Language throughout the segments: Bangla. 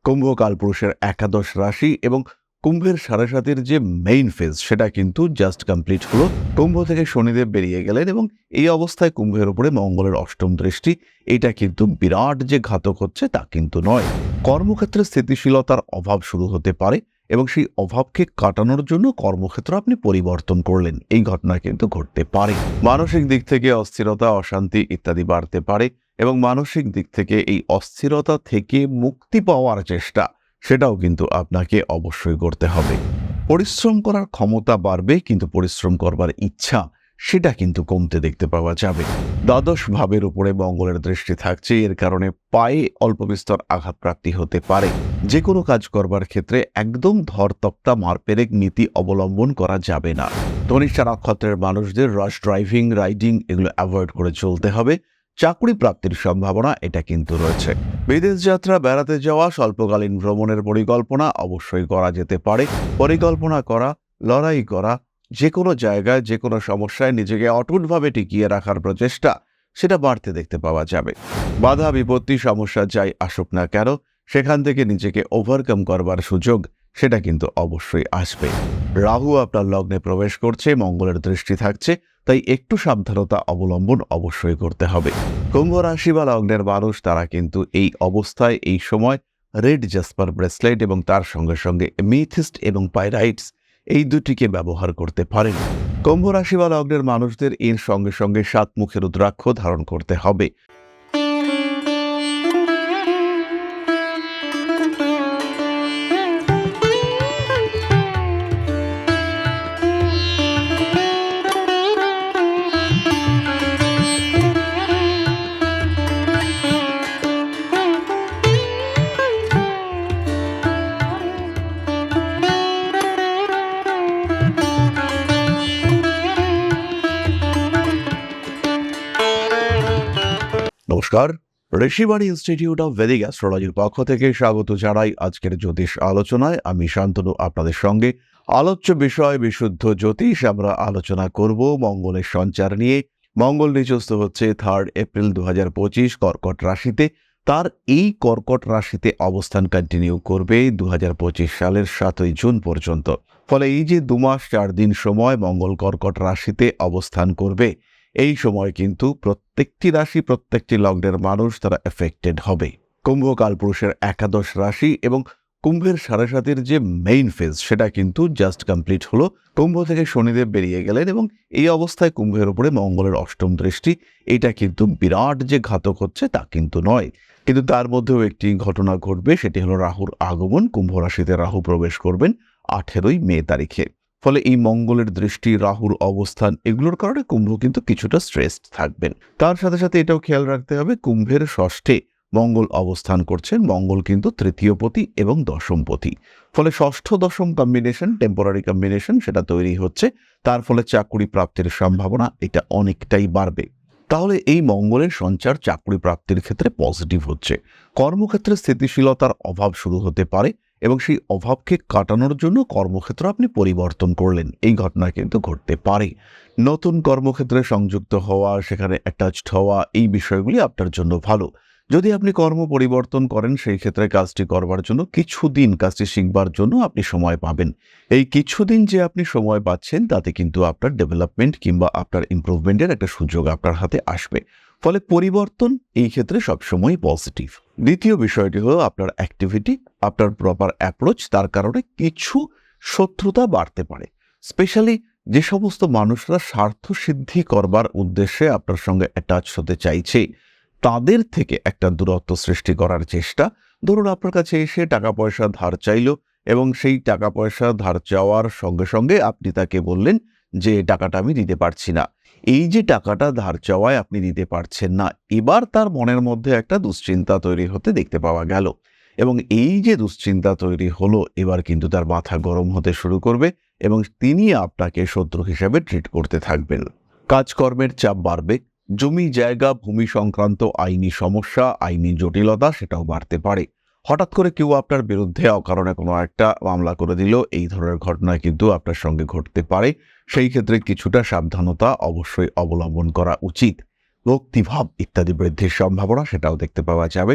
কুম্ভ কালপুরুষের একাদশ রাশি এবং কুম্ভের সাড়ে সাতের যে মেইন ফেজ সেটা কিন্তু জাস্ট কমপ্লিট হলো। কুম্ভ থেকে শনিদেব বেরিয়ে গেলেন এবং এই অবস্থায় কুম্ভের উপরে মঙ্গলের অষ্টম দৃষ্টি, এটা কিন্তু বিরাট যে ঘাতক হচ্ছে তা কিন্তু নয়। কর্মক্ষেত্রে স্থিতিশীলতার অভাব শুরু হতে পারে এবং সেই অভাবকে কাটানোর জন্য কর্মক্ষেত্র আপনি পরিবর্তন করলেন, এই ঘটনা কিন্তু ঘটতে পারে। মানসিক দিক থেকে অস্থিরতা, অশান্তি ইত্যাদি বাড়তে পারে এবং মানসিক দিক থেকে এই অস্থিরতা থেকে মুক্তি পাওয়ার চেষ্টা সেটাও কিন্তু আপনাকে অবশ্যই করতে হবে। পরিশ্রম করার ক্ষমতা বাড়বে, কিন্তু পরিশ্রম করবার ইচ্ছা সেটা কিন্তু কমতে দেখতে পাওয়া যাবে। দ্বাদশ ভাবের উপরে মঙ্গলের দৃষ্টি থাকছে, এর কারণে পায়ে অল্প বিস্তর আঘাতপ্রাপ্তি হতে পারে। যে কোনো কাজ করবার ক্ষেত্রে একদম ধরতক্তা মারপেরেক নীতি অবলম্বন করা যাবে না। ধনিষ্ঠা নক্ষত্রের মানুষদের রাশ ড্রাইভিং, রাইডিং এগুলো অ্যাভয়েড করে চলতে হবে। চাকরি প্রাপ্তির সম্ভাবনা এটা কিন্তু রয়েছে। বিদেশ যাত্রা, বেড়াতে যাওয়া, স্বল্পকালীন ভ্রমণের পরিকল্পনা অবশ্যই করা যেতে পারে। পরিকল্পনা করা, লড়াই করা, যে কোনো জায়গায় যে কোনো সমস্যায় নিজেকে অটুটভাবে টিকিয়ে রাখার প্রচেষ্টা সেটা বাড়তে দেখতে পাওয়া যাবে। বাধা বিপত্তি সমস্যা যাই আসুক না কেন, সেখান থেকে নিজেকে ওভারকাম করবার সুযোগ সেটা কিন্তু অবশ্যই আসবে। রাহু আপনার লগ্নে প্রবেশ করছে, মঙ্গলের দৃষ্টি থাকছে, তাই একটু সাবধানতা অবলম্বন অবশ্যই করতে হবে। কুম্ভ রাশি বা লগ্নের মানুষ তারা কিন্তু এই অবস্থায় এই সময় রেড জাসপার ব্রেসলেট এবং তার সঙ্গে সঙ্গে মিথিস্ট এবং পাইরাইটস এই দুটিকে ব্যবহার করতে পারেন। কুম্ভ রাশি বা লগ্নের মানুষদের এর সঙ্গে সঙ্গে 7 মুখের রুদ্রাক্ষ ধারণ করতে হবে। নমস্কার, ঋষিবাণী ইনস্টিটিউট অফ ভেদিক অ্যাস্ট্রোলজির পক্ষ থেকে স্বাগত জানাই আজকের জ্যোতিষ আলোচনায়। আমি শান্তনু আপনাদের সঙ্গে। আলোচ্য বিষয় বিশুদ্ধ জ্যোতিষ। আমরা আলোচনা করব মঙ্গলের সঞ্চার নিয়ে। মঙ্গল নিচস্থ হচ্ছে 3 এপ্রিল 2025 কর্কট রাশিতে। তার এই কর্কট রাশিতে অবস্থান কন্টিনিউ করবে 2025 সালের 7 জুন পর্যন্ত। ফলে এই যে 2 মাস 4 দিন সময় মঙ্গল কর্কট রাশিতে অবস্থান করবে, এই সময় কিন্তু প্রত্যেকটি রাশি, প্রত্যেকটি লগ্নের মানুষ তারা এফেক্টেড হবে। কুম্ভ কালপুরুষের একাদশ রাশি এবং কুম্ভের সাড়ে সাতের যে মেইন ফেজ সেটা কিন্তু জাস্ট কমপ্লিট হলো। কুম্ভ থেকে শনিদেব বেরিয়ে গেলেন এবং এই অবস্থায় কুম্ভের উপরে মঙ্গলের অষ্টম দৃষ্টি, এটা কিন্তু বিরাট যে ঘাতক হচ্ছে তা কিন্তু নয়। কিন্তু তার মধ্যেও একটি ঘটনা ঘটবে, সেটি হলো রাহুর আগমন। কুম্ভ রাশিতে রাহু প্রবেশ করবেন 18 মে তারিখে। ফলে এই মঙ্গলের দৃষ্টি, রাহুর অবস্থান এগুলোর কারণে কুম্ভ কিন্তু কিছুটা স্ট্রেসড থাকবেন। তার সাথে সাথে এটাও খেয়াল রাখতে হবে, কুম্ভের ষষ্ঠে মঙ্গল অবস্থান করছেন। মঙ্গল কিন্তু তৃতীয়পতি এবং দশমপতি। ফলে ষষ্ঠ দশম কম্বিনেশন, টেম্পোরারি কম্বিনেশন সেটা তৈরি হচ্ছে। তার ফলে চাকরি প্রাপ্তির সম্ভাবনা এটা অনেকটাই বাড়বে। তাহলে এই মঙ্গলের সঞ্চার চাকরি প্রাপ্তির ক্ষেত্রে পজিটিভ হচ্ছে। কর্মক্ষেত্রে স্থিতিশীলতার অভাব শুরু হতে পারে এবং সেই অভাবকে কাটানোর জন্য কর্মক্ষেত্র আপনি পরিবর্তন করলেন, এই ঘটনা কিন্তু ঘটতে পারে। নতুন কর্মক্ষেত্রে সংযুক্ত হওয়া, সেখানে অ্যাটাচড হওয়া, এই বিষয়গুলি আপনার জন্য ভালো। যদি আপনি কর্ম পরিবর্তন করেন, সেই ক্ষেত্রে কাজটি করবার জন্য কিছুদিন, কাজটি শিখবার জন্য আপনি সময় পাবেন। এই কিছুদিন যে আপনি সময় পাচ্ছেন তাতে কিন্তু আপনার ডেভেলপমেন্ট কিংবা আপনার ইমপ্রুভমেন্টের একটা সুযোগ আপনার হাতে আসবে। ফলে পরিবর্তন এই ক্ষেত্রে সবসময় পজিটিভ। দ্বিতীয় বিষয়টি হলো আপনার অ্যাক্টিভিটি, আপনার প্রপার অ্যাপ্রোচ, তার কারণে কিছু শত্রুতা বাড়তে পারে। স্পেশালি যে সমস্ত মানুষরা স্বার্থ সিদ্ধি করবার উদ্দেশ্যে আপনার সঙ্গে অ্যাটাচ হতে চাইছে, তাদের থেকে একটা দূরত্ব সৃষ্টি করার চেষ্টা। ধরুন আপনার কাছে এসে টাকা পয়সা ধার চাইল এবং সেই টাকা পয়সা ধার চাওয়ার সঙ্গে সঙ্গে আপনি তাকে বললেন যে টাকাটা আমি দিতে পারছি না। এই যে টাকাটা ধার চাওয়ায় আপনি দিতে পারছেন না, এবার তার মনের মধ্যে একটা দুশ্চিন্তা তৈরি হতে দেখতে পাওয়া গেল এবং এই যে দুশ্চিন্তা তৈরি হলো, এবার কিন্তু তার মাথা গরম হতে শুরু করবে এবং তিনি আপনাকে শত্রু হিসেবে ট্রিট করতে থাকবেন। কাজকর্মের চাপ বাড়বে। জমি জায়গা ভূমি সংক্রান্ত আইনি সমস্যা, আইনি জটিলতা সেটাও বাড়তে পারে। হঠাৎ করে কেউ আপনার বিরুদ্ধে অকারণে কোনো একটা মামলা করে দিল, এই ধরনের ঘটনা কিন্তু আপনার সঙ্গে ঘটতে পারে। সেই ক্ষেত্রে কিছুটা সাবধানতা অবশ্যই অবলম্বন করা উচিত। ভক্তিভাব ইত্যাদি বৃদ্ধির সম্ভাবনা সেটাও দেখতে পাওয়া যাবে।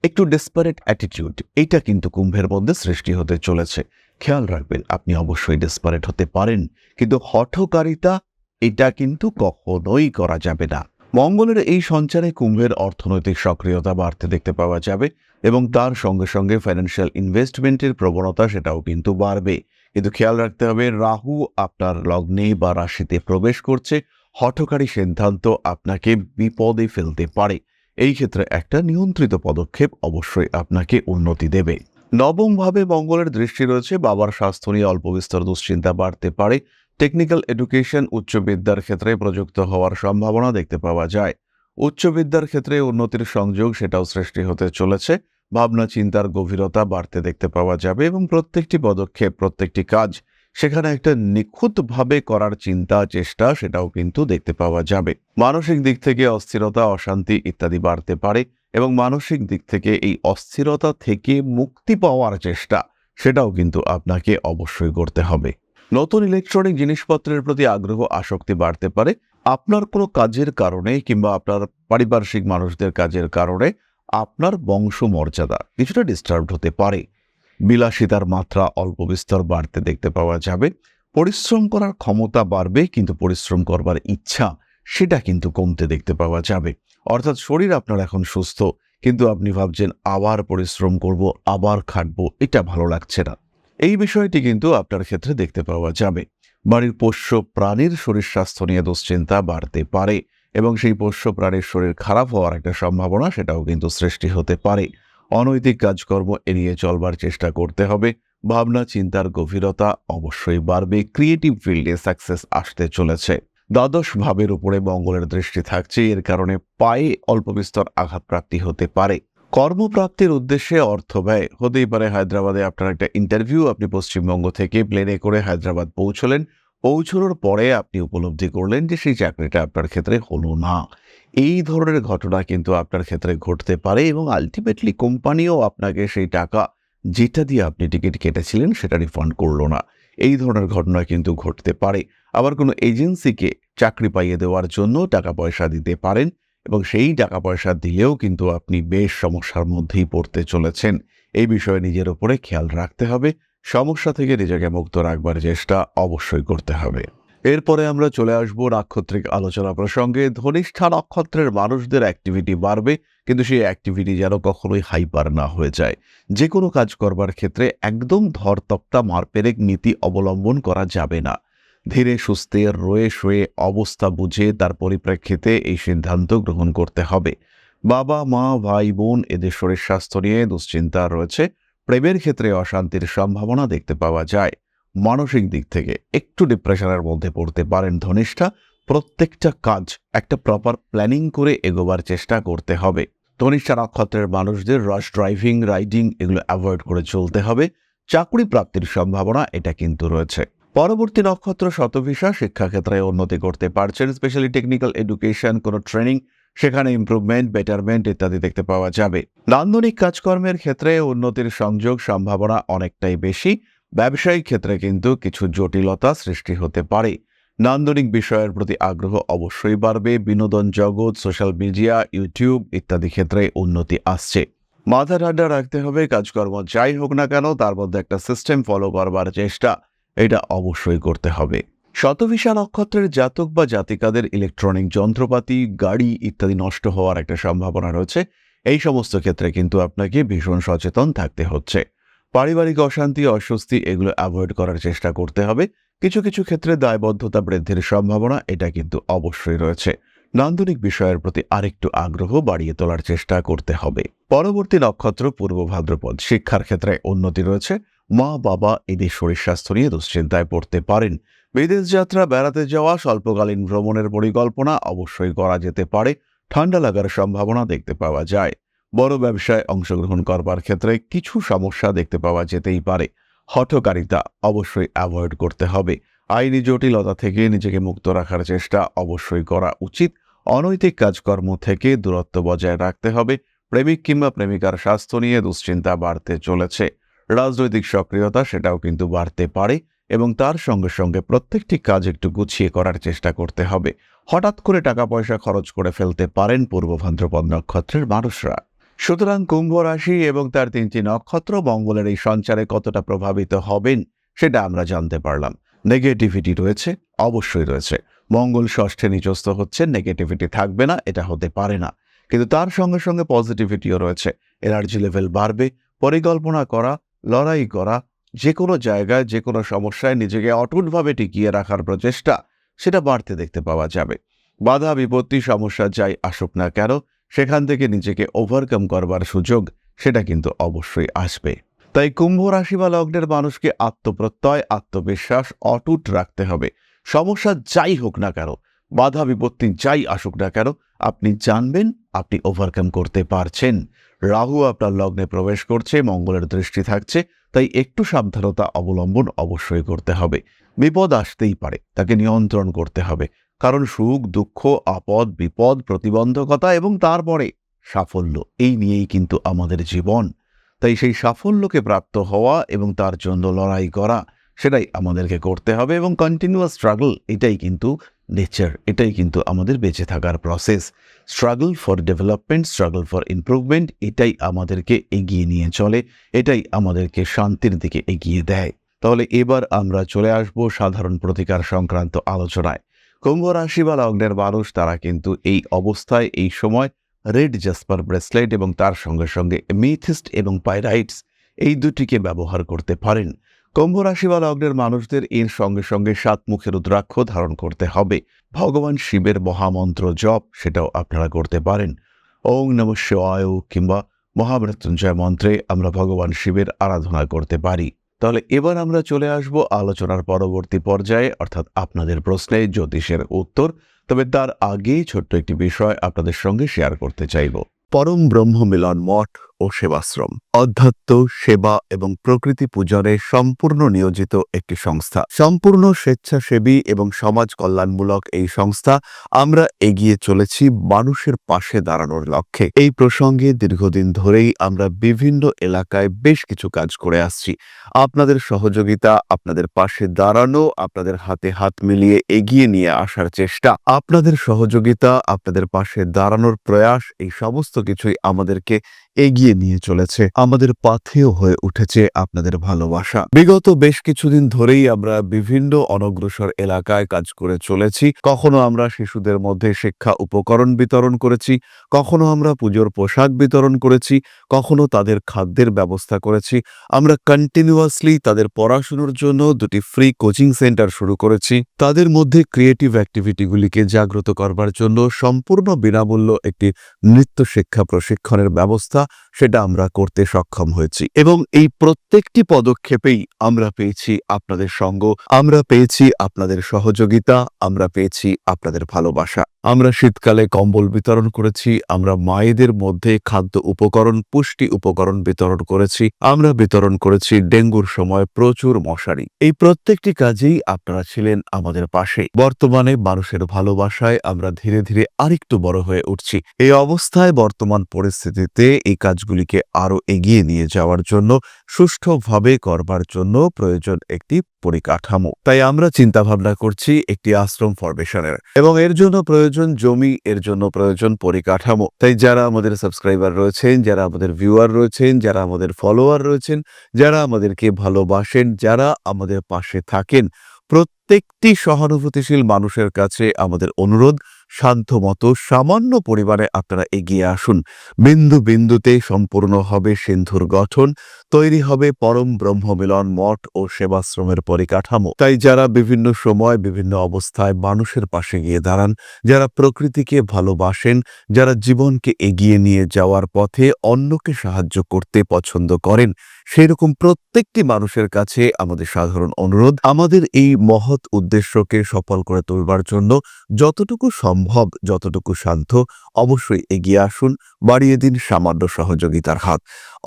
একটু ডেসপারেট অ্যাটিটিউড, এটা কিন্তু কুম্ভের মধ্যে সৃষ্টি হতে চলেছে। খেয়াল রাখবেন, আপনি অবশ্যই ডেসপারেট হতে পারেন, কিন্তু হঠকারিতা এটা কিন্তু কখনোই করা যাবে না। মঙ্গলের এই সঞ্চারে কুম্ভের অর্থনৈতিক সক্রিয়তা বাড়তে দেখতে পাওয়া যাবে এবং তার সঙ্গে সঙ্গে ফাইন্যান্সিয়াল ইনভেস্টমেন্টের প্রবণতা সেটাও কিন্তু বাড়বে। কিন্তু খেয়াল রাখতে হবে, রাহু আপনার লগ্নে বা রাশিতে প্রবেশ করছে। হঠকারী সিদ্ধান্ত আপনাকে বিপদে ফেলতে পারে। এই ক্ষেত্রে একটা নিয়ন্ত্রিত পদক্ষেপ অবশ্যই আপনাকে উন্নতি দেবে। নবম ভাবে মঙ্গলের দৃষ্টি রয়েছে, বাবার স্বাস্থ্য নিয়ে অল্প বিস্তর দুশ্চিন্তা বাড়তে পারে। টেকনিক্যাল এডুকেশন, উচ্চ বিদ্যার ক্ষেত্রে প্রযুক্ত হওয়ার সম্ভাবনা দেখতে পাওয়া যায়। উচ্চ বিদ্যার ক্ষেত্রে উন্নতির সংযোগ সেটাও সৃষ্টি হতে চলেছে। ভাবনা চিন্তার গভীরতা বাড়তে দেখতে পাওয়া যাবে এবং প্রত্যেকটি পদক্ষেপ, প্রত্যেকটি কাজ সেখানে একটা নিখুঁতভাবে করার চিন্তা চেষ্টা সেটাও কিন্তু দেখতে পাওয়া যাবে। মানসিক দিক থেকে অস্থিরতা, অশান্তি ইত্যাদি বাড়তে পারে এবং মানসিক দিক থেকে এই অস্থিরতা থেকে মুক্তি পাওয়ার চেষ্টা সেটাও কিন্তু আপনাকে অবশ্যই করতে হবে। নতুন ইলেকট্রনিক জিনিসপত্রের প্রতি আগ্রহ, আসক্তি বাড়তে পারে। আপনার কোনো কাজের কারণে কিংবা আপনার পারিপার্শ্বিক মানুষদের কাজের কারণে আপনার বংশমর্যাদা কিছুটা ডিস্টার্বড হতে পারে। বিলাসিতার মাত্রা অল্প বিস্তর বাড়তে দেখতে পাওয়া যাবে। পরিশ্রম করার ক্ষমতা বাড়বে, কিন্তু পরিশ্রম করবার ইচ্ছা সেটা কিন্তু কমতে দেখতে পাওয়া যাবে। অর্থাৎ শরীর আপনার এখন সুস্থ, কিন্তু আপনি ভাবছেন আবার পরিশ্রম করব, আবার খাটবো, এটা ভালো লাগছে না। এই বিষয়টি কিন্তু আপনার ক্ষেত্রে দেখতে পাওয়া যাবে। বাড়ির পোষ্য প্রাণীর শরীর স্বাস্থ্য নিয়ে দুশ্চিন্তা বাড়তে পারে এবং সেই পোষ্য প্রাণীর শরীর খারাপ হওয়ার একটা সম্ভাবনা সেটাও কিন্তু সৃষ্টি হতে পারে। অনৈতিক কাজকর্ম এড়িয়ে চলবার চেষ্টা করতে হবে। ভাবনা চিন্তার গভীরতা অবশ্যই বাড়বে। ক্রিয়েটিভ ফিল্ডে সাকসেস আসতে চলেছে। দ্বাদশ ভাবের উপরে মঙ্গলের দৃষ্টি থাকছে, এর কারণে পায়ে অল্প বিস্তর আঘাতপ্রাপ্তি হতে পারে। কর্মপ্রাপ্তির উদ্দেশ্যে অর্থ ব্যয় হতেই পারে। হায়দ্রাবাদে আপনার একটা ইন্টারভিউ, আপনি পশ্চিমবঙ্গ থেকে প্লেনে করে হায়দ্রাবাদ পৌঁছলেন। পৌঁছানোর পরে আপনি উপলব্ধি করলেন যে সেই চাকরিটা আপনার ক্ষেত্রে হলো না। এই ধরনের ঘটনা কিন্তু আপনার ক্ষেত্রে ঘটতে পারে এবং আলটিমেটলি কোম্পানিও আপনাকে সেই টাকা যেটা দিয়ে আপনি টিকিট কেটেছিলেন সেটা রিফান্ড করলো না। এই ধরনের ঘটনা কিন্তু ঘটতে পারে। আবার কোনো এজেন্সিকে চাকরি পাইয়ে দেওয়ার জন্য টাকা পয়সা দিতে পারেন এবং সেই টাকা পয়সা দিলেও কিন্তু আপনি বেশ সমস্যার মধ্যেই পড়তে চলেছেন। এই বিষয়ে নিজের উপরে খেয়াল রাখতে হবে। সমস্যা থেকে নিজেকে মুক্ত রাখবার চেষ্টা অবশ্যই করতে হবে। এরপরে আমরা চলে আসব নাক্ষত্রিক আলোচনা প্রসঙ্গে। ধনিষ্ঠা নক্ষত্রের মানুষদের অ্যাক্টিভিটি বাড়বে, কিন্তু সেই অ্যাক্টিভিটি যেন কখনোই হাইপার না হয়ে যায়। যে কোনো কাজ করবার ক্ষেত্রে একদম ধরতপ্তা মারপেরেক নীতি অবলম্বন করা যাবে না। ধীরে সুস্থে রয়ে শয়ে অবস্থা বুঝে তার পরিপ্রেক্ষিতে এই সিদ্ধান্ত গ্রহণ করতে হবে। বাবা মা ভাই বোন এদের শরীর স্বাস্থ্য নিয়ে দুশ্চিন্তা রয়েছে। প্রেমের ক্ষেত্রে অশান্তির সম্ভাবনা দেখতে পাওয়া যায়। মানসিক দিক থেকে একটু ডিপ্রেশনের মধ্যে পড়তে পারেন ধনিষ্ঠা। প্রত্যেকটা কাজ একটা প্রপার প্ল্যানিং করে এগোবার চেষ্টা করতে হবে। ধনিষ্ঠা নক্ষত্রের মানুষদের রাশ ড্রাইভিং, রাইডিং এগুলো অ্যাভয়েড করে চলতে হবে। চাকরি প্রাপ্তির সম্ভাবনা এটা কিন্তু রয়েছে। পরবর্তী নক্ষত্র শতভিষা, শিক্ষাক্ষেত্রে উন্নতি করতে পারছেন। স্পেশালি টেকনিক্যাল এডুকেশন, কোনো ট্রেনিং, সেখানে ইমপ্রুভমেন্ট, বেটারমেন্ট ইত্যাদি দেখতে পাওয়া যাবে। নান্দনিক কাজকর্মের ক্ষেত্রে উন্নতির সংযোগ সম্ভাবনা অনেকটাই বেশি। ব্যবসায়িক ক্ষেত্রে কিন্তু কিছু জটিলতা সৃষ্টি হতে পারে। নান্দনিক বিষয়ের প্রতি আগ্রহ অবশ্যই বাড়বে। বিনোদন জগৎ, সোশ্যাল মিডিয়া, ইউটিউব ইত্যাদি ক্ষেত্রে উন্নতি আসছে। মাথা ঠান্ডা রাখতে হবে। কাজকর্ম যাই হোক না কেন তার মধ্যে একটা সিস্টেম ফলো করবার চেষ্টা এটা অবশ্যই করতে হবে। শতভিষা নক্ষত্রের জাতক বা জাতিকাদের ইলেকট্রনিক যন্ত্রপাতি, গাড়ি ইত্যাদি নষ্ট হওয়ার একটা সম্ভাবনা রয়েছে। এই সমস্ত ক্ষেত্রে কিন্তু আপনাকে ভীষণ সচেতন থাকতে হচ্ছে। পারিবারিক অশান্তি, অস্বস্তি এগুলো অ্যাভয়েড করার চেষ্টা করতে হবে। কিছু কিছু ক্ষেত্রে দায়বদ্ধতা বৃদ্ধির সম্ভাবনা এটা কিন্তু অবশ্যই রয়েছে। নান্দনিক বিষয়ের প্রতি আরেকটু আগ্রহ বাড়িয়ে তোলার চেষ্টা করতে হবে। পরবর্তী নক্ষত্র পূর্ব ভাদ্রপদ, শিক্ষার ক্ষেত্রে উন্নতি রয়েছে। মা বাবা এদের শরীর স্বাস্থ্য নিয়ে দুশ্চিন্তায় পড়তে পারেন। বিদেশ যাত্রা, বেড়াতে যাওয়া, স্বল্পকালীন ভ্রমণের পরিকল্পনা অবশ্যই করা যেতে পারে। ঠান্ডা লাগার সম্ভাবনা দেখতে পাওয়া যায়। বড় ব্যবসায় অংশগ্রহণ করবার ক্ষেত্রে কিছু সমস্যা দেখতে পাওয়া যেতেই পারে। হঠকারিতা অবশ্যই অ্যাভয়েড করতে হবে। আইনি জটিলতা থেকে নিজেকে মুক্ত রাখার চেষ্টা অবশ্যই করা উচিত। অনৈতিক কাজকর্ম থেকে দূরত্ব বজায় রাখতে হবে। প্রেমিক কিংবা প্রেমিকার স্বাস্থ্য নিয়ে দুশ্চিন্তা বাড়তে চলেছে। রাজনৈতিক সক্রিয়তা সেটাও কিন্তু বাড়তে পারে এবং তার সঙ্গে সঙ্গে প্রত্যেকটি কাজ একটু গুছিয়ে করার চেষ্টা করতে হবে। হঠাৎ করে টাকা পয়সা খরচ করে ফেলতে পারেন পূর্ব ভাদ্রপদ নক্ষত্রের মানুষরা। সুতরাং কুম্ভ রাশি এবং তার 3টি নক্ষত্র মঙ্গলের এই সঞ্চারে কতটা প্রভাবিত হবেন সেটা আমরা জানতে পারলাম। নেগেটিভিটি রয়েছে, অবশ্যই রয়েছে। মঙ্গল ষষ্ঠে নিচস্থ হচ্ছে, নেগেটিভিটি থাকবে না এটা হতে পারে না। কিন্তু তার সঙ্গে সঙ্গে পজিটিভিটিও রয়েছে। এনার্জি লেভেল বাড়বে, পরিকল্পনা করা, লড়াই করা, যে কোনো জায়গায় যে কোনো সমস্যায় নিজেকে অটুটভাবে টিকিয়ে রাখার প্রচেষ্টা সেটা বাড়তে দেখতে পাওয়া যাবে। বাধা বিপত্তি সমস্যা যাই আসুক না কেন, সেখান থেকে নিজেকে ওভারকাম করবার সুযোগ সেটা কিন্তু অবশ্যই আসবে। তাই কুম্ভ রাশি বা লগ্নের মানুষকে আত্মপ্রত্যয়, আত্মবিশ্বাস অটুট রাখতে হবে। সমস্যা যাই হোক না কেন, বাধা বিপত্তি যাই আসুক না কেন, আপনি জানবেন আপনি ওভারকাম করতে পারছেন। রাহু আপনার লগ্নে প্রবেশ করছে, মঙ্গলের দৃষ্টি থাকছে, তাই একটু সাবধানতা অবলম্বন অবশ্যই করতে হবে। বিপদ আসতেই পারে, তাকে নিয়ন্ত্রণ করতে হবে। কারণ সুখ, দুঃখ, আপদ, বিপদ, প্রতিবন্ধকতা এবং তারপরে সাফল্য, এই নিয়েই কিন্তু আমাদের জীবন। তাই সেই সাফল্যকে প্রাপ্ত হওয়া এবং তার জন্য লড়াই করা সেটাই আমাদেরকে করতে হবে, এবং কন্টিনিউয়াস স্ট্রাগল এটাই কিন্তু নেচার, এটাই কিন্তু আমাদের বেঁচে থাকার process. Struggle for development, struggle for improvement, এটাই আমাদেরকে এগিয়ে নিয়ে চলে, এটাই আমাদেরকে শান্তির দিকে এগিয়ে দেয়। তাহলে এবার আমরা চলে আসব সাধারণ প্রতিকার সংক্রান্ত আলোচনায়। কুম্ভ রাশি বা লগ্নের মানুষ তারা কিন্তু এই অবস্থায় এই সময় রেড জাসপার ব্রেসলেট এবং তার সঙ্গে সঙ্গে মিথিস্ট এবং পাইরাইটস এই দুটিকে ব্যবহার করতে পারেন। কুম্ভ রাশি বা লগ্নের মানুষদের এর সঙ্গে সঙ্গে 7 মুখের রুদ্রাক্ষ ধারণ করতে হবে। ভগবান শিবের মহামন্ত্র জপ সেটাও আপনারা করতে পারেন। ওং নমঃ শিবায় কিংবা মহামৃত্যুঞ্জয় মন্ত্রে আমরা ভগবান শিবের আরাধনা করতে পারি। তাহলে এবার আমরা চলে আসব আলোচনার পরবর্তী পর্যায়ে, অর্থাৎ আপনাদের প্রশ্নে জ্যোতিষের উত্তর। তবে তার আগেই ছোট্ট একটি বিষয় আপনাদের সঙ্গে শেয়ার করতে চাইব। পরম ব্রহ্ম মিলন মঠ ও সেবাশ্রম অধ্যাত্ম, সেবা এবং প্রকৃতি পূজনে সম্পূর্ণ নিয়োজিত একটি সংস্থা। সম্পূর্ণ স্বেচ্ছাসেবী এবং সমাজ কল্যাণমূলক এই সংস্থা আমরা এগিয়ে চলেছি মানুষের পাশে দাঁড়ানোর লক্ষ্যে। এই প্রসঙ্গে দীর্ঘদিন ধরেই আমরা বিভিন্ন এলাকায় বেশ কিছু কাজ করে আসছি। আপনাদের সহযোগিতা, আপনাদের পাশে দাঁড়ানো, আপনাদের হাতে হাত মিলিয়ে এগিয়ে নিয়ে আসার চেষ্টা, আপনাদের সহযোগিতা, আপনাদের পাশে দাঁড়ানোর প্রয়াস, এই সমস্ত কিছুই আমাদেরকে এগিয়ে নিয়ে চলেছে। আমাদের পাথেয় হয়ে উঠেছে আপনাদের ভালোবাসা। বিগত বেশ কিছুদিন ধরেই আমরা বিভিন্ন অনগ্রসর এলাকায় কাজ করে চলেছি। কখনো আমরা শিশুদের মধ্যে শিক্ষা উপকরণ বিতরণ করেছি, কখনো আমরা পুজোর পোশাক বিতরণ করেছি, কখনো তাদের খাদ্যের ব্যবস্থা করেছি। আমরা কন্টিনিউয়াসলি তাদের পড়াশোনার জন্য 2টি ফ্রি কোচিং সেন্টার শুরু করেছি। তাদের মধ্যে ক্রিয়েটিভ অ্যাক্টিভিটিগুলিকে জাগ্রত করবার জন্য সম্পূর্ণ বিনামূল্য একটি নৃত্য শিক্ষা প্রশিক্ষণের ব্যবস্থা সেটা আমরা করতে সক্ষম হয়েছি। এবং এই প্রত্যেকটি পদক্ষেপেই আমরা পেয়েছি আপনাদের সঙ্গ, আমরা পেয়েছি আপনাদের সহযোগিতা, আমরা পেয়েছি আপনাদের ভালোবাসা। আমরা শীতকালে কম্বল বিতরণ করেছি, আমরা মায়েদের মধ্যে খাদ্য উপকরণ, পুষ্টি উপকরণ বিতরণ করেছি, আমরা বিতরণ করেছি ডেঙ্গুর সময় প্রচুর মশারি। এই প্রত্যেকটি কাজেই আপনারা ছিলেন আমাদের পাশে। বর্তমানে মানুষের ভালোবাসায় আমরা ধীরে ধীরে আরেকটু বড় হয়ে উঠছি। এই অবস্থায় বর্তমান পরিস্থিতিতে এই কাজগুলিকে আরো এগিয়ে নিয়ে যাওয়ার জন্য, সুষ্ঠুভাবে করবার জন্য প্রয়োজন একটি পরিকাঠামো। তাই আমরা চিন্তা ভাবনা করছি একটি আশ্রম ফরমেশনের, এবং এর জন্য প্রয়োজন জমি, এর জন্য প্রয়োজন পরিকাঠামো। তাই যারা আমাদের সাবস্ক্রাইবার রয়েছেন, যারা আমাদের ভিউয়ার রয়েছেন, যারা আমাদের ফলোয়ার রয়েছেন, যারা আমাদেরকে ভালোবাসেন, যারা আমাদের পাশে থাকেন, প্রত্যেকটি সহানুভূতিশীল মানুষের কাছে আমাদের অনুরোধ, সাধ্যমতো সামান্য পরিমাণে আপনারা এগিয়ে আসুন। বিন্দু বিন্দুতে সম্পূর্ণ হবে সিন্ধুর গঠন, তৈরি হবে পরম ব্রহ্মমিলন মঠ ও সেবাশ্রমের পরিকাঠামো। তাই যারা বিভিন্ন সময় বিভিন্ন অবস্থায় মানুষের পাশে গিয়ে দাঁড়ান, যারা প্রকৃতিকে ভালোবাসেন, যারা জীবনকে এগিয়ে নিয়ে যাওয়ার পথে অন্যকে সাহায্য করতে পছন্দ করেন, সেরকম প্রত্যেকটি মানুষের কাছে আমাদের সাধারণ অনুরোধ, আমাদের এই মহৎ উদ্দেশ্যকে সফল করে তুলবার জন্য যতটুকু সম্ভব, যতটুকু সাধ্য অবশ্যই এগিয়ে আসুন, বাড়িয়ে দিন সামান্য সহযোগিতার হাত।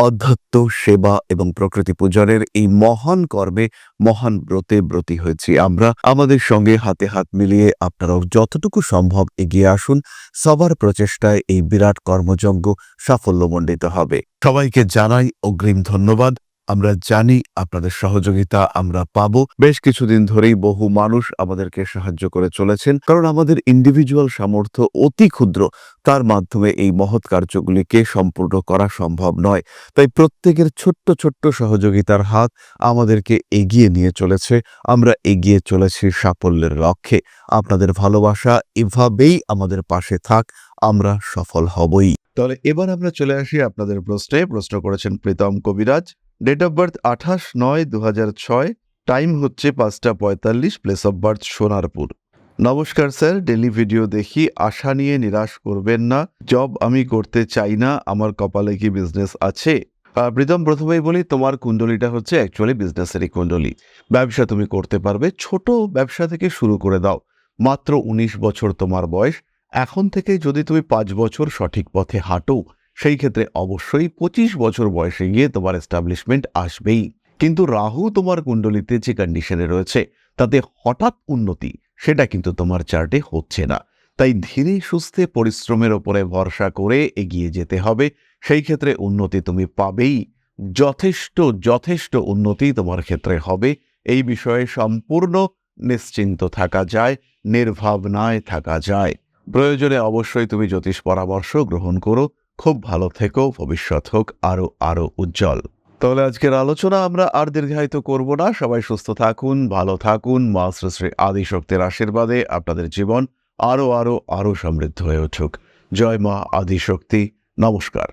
অধ্যাত্ম, সেবা এবং প্রকৃতি পূজনের এই মহান কর্মে, মহান ব্রতে ব্রতী হয়েছি আমরা। আমাদের সঙ্গে হাতে হাত মিলিয়ে আপনারাও যতটুকু সম্ভব এগিয়ে আসুন। সবার প্রচেষ্টায় এই বিরাট কর্মযজ্ঞ সাফল্যমণ্ডিত হবে। সবাইকে জানাই অগ্রিম ধন্যবাদ। আমরা জানি আপনাদের সহযোগিতা আমরা পাবো। বেশ কিছুদিন ধরেই বহু মানুষ আমাদেরকে সাহায্য করে চলেছেন, কারণ আমাদের ইন্ডিভিজুয়াল সামর্থ্য অতি ক্ষুদ্র। তার মাধ্যমে এই মহৎ কার্যগুলিকে সম্পূর্ণ করা সম্ভব নয়। তাই প্রত্যেকের ছোট্ট ছোট্ট সহযোগিতার হাত আমাদেরকে এগিয়ে নিয়ে চলেছে। আমরা এগিয়ে চলেছি সাফল্যের লক্ষ্যে। আপনাদের ভালোবাসা এভাবেই আমাদের পাশে থাক, আমরা সফল হবই। তাহলে এবার আমরা চলে আসি আপনাদের প্রশ্নে। প্রশ্ন করেছেন প্রীতম কবিরাজ। ডেট অফ বার্থ 28/9/2006, টাইম হচ্ছে 5:45, প্লেস অফ বার্থ সোনারপুর। নমস্কার স্যার, ডেলি ভিডিও দেখি, আশা নিয়ে নিরাশ করবেন না। জব আমি করতে চাই না, আমার কপালে কি বিজনেস আছে? প্রীতম, প্রথমেই বলি, তোমার কুণ্ডলিটা হচ্ছে অ্যাকচুয়ালি বিজনেসেরই কুণ্ডলী। ব্যবসা তুমি করতে পারবে, ছোট ব্যবসা থেকে শুরু করে দাও। মাত্র 19 বছর তোমার বয়স। এখন থেকে যদি তুমি 5 বছর সঠিক পথে হাঁটো, সেই ক্ষেত্রে অবশ্যই 25 বছর বয়সে গিয়ে তোমার এস্টাবলিশমেন্ট আসবেই। কিন্তু রাহু তোমার কুণ্ডলিতে যে কন্ডিশনে রয়েছে, তাতে হঠাৎ উন্নতি সেটা কিন্তু তোমার চার্টে হচ্ছে না। তাই ধীরে সুস্থে পরিশ্রমের ওপরে ভরসা করে এগিয়ে যেতে হবে। সেই ক্ষেত্রে উন্নতি তুমি পাবেই। যথেষ্ট যথেষ্ট উন্নতি তোমার ক্ষেত্রে হবে। এই বিষয়ে সম্পূর্ণ নিশ্চিন্ত থাকা যায়, নির্ভাবনায় থাকা যায়। প্রয়োজনে অবশ্যই তুমি জ্যোতিষ পরামর্শ গ্রহণ করো। খুব ভালো থেকো, ভবিষ্যৎ হোক আরো আরো উজ্জ্বল। তাহলে আজকের আলোচনা আমরা আর দীর্ঘায়িত করব না। সবাই সুস্থ থাকুন, ভালো থাকুন। মা শ্রী শ্রী আদিশক্তির আশীর্বাদে আপনাদের জীবন আরো আরো আরো সমৃদ্ধ হয়ে উঠুক। জয় মা আদিশক্তি। নমস্কার।